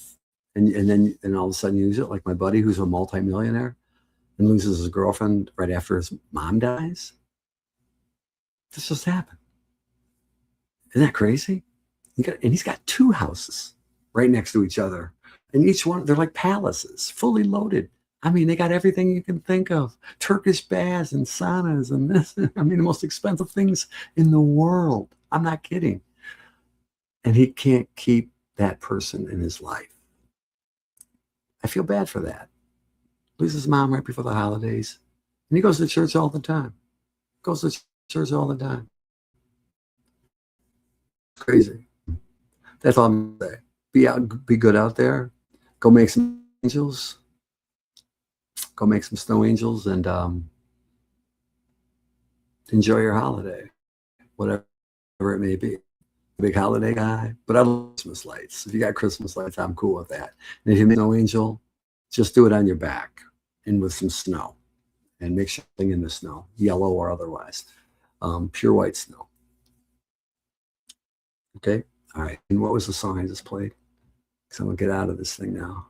and then all of a sudden you use it, like my buddy who's a multimillionaire and loses his girlfriend right after his mom dies. This just happened. Isn't that crazy? And he's got 2 houses right next to each other. And each one, they're like palaces, fully loaded. I mean, they got everything you can think of. Turkish baths and saunas and this. I mean, the most expensive things in the world. I'm not kidding. And he can't keep that person in his life. I feel bad for that. Loses his mom right before the holidays. And he goes to church all the time. Goes to church all the time. It's crazy. That's all I'm going to say. Be good out there. Go make some angels. Go make some snow angels and enjoy your holiday, whatever it may be. Big holiday guy, but I love Christmas lights. If you got Christmas lights, I'm cool with that. And if you make a snow angel, just do it on your back and with some snow, and make sure something in the snow, yellow or otherwise, pure white snow. Okay, all right. And what was the song I just played? So I'm gonna get out of this thing now.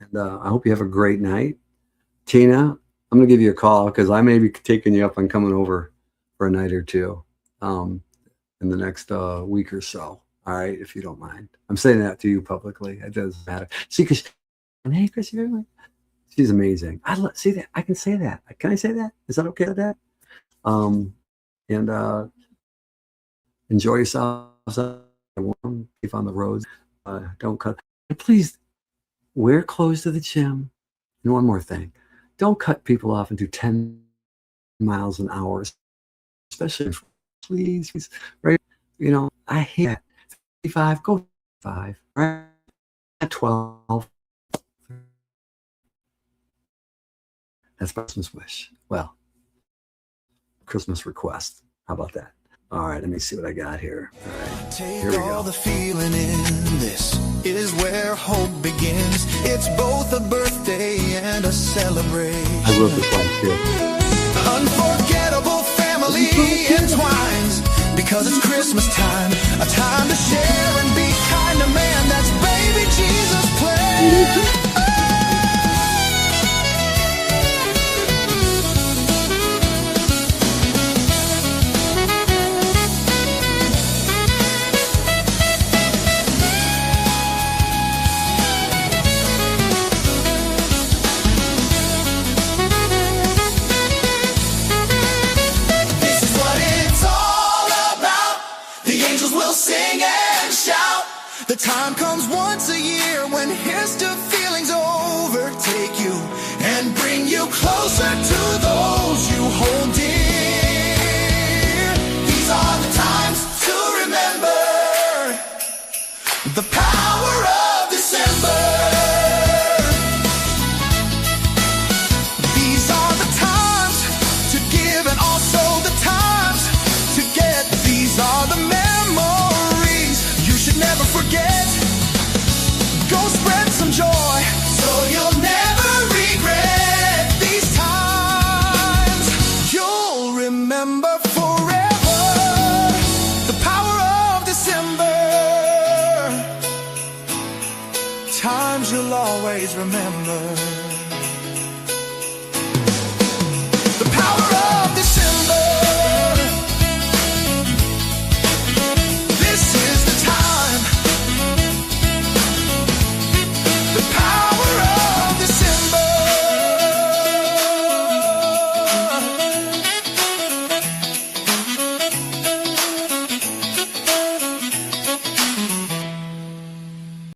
And I hope you have a great night. Tina, I'm gonna give you a call because I may be taking you up on coming over for a night or two in the next week or so. All right, if you don't mind. I'm saying that to you publicly. It doesn't matter. See, because hey, Chris, she's amazing. See that. I can say that. Can I say that? Is that okay with that? And enjoy yourselves. Warm, safe on the roads. Don't cut. And please wear clothes to the gym. And one more thing, don't cut people off and do 10 miles an hour, especially please, right? You know, I hate that. 55, go 5, right? At 12. That's my Christmas wish. Well, Christmas request. How about that? All right, let me see what I got here. All right, here we go. The feeling in this is where hope begins. It's both a birthday and a celebration. I love this one too. Unforgettable family entwines because it's Christmas time, a time to share and be kind to man. That's baby Jesus' plan. The time comes once a year when here's to feelings overtake you and bring you closer to those you hold dear. These are the times to remember the power of December. These are the times to give and also the times to get. These are the memories you should never forget. Go spread some joy so you'll never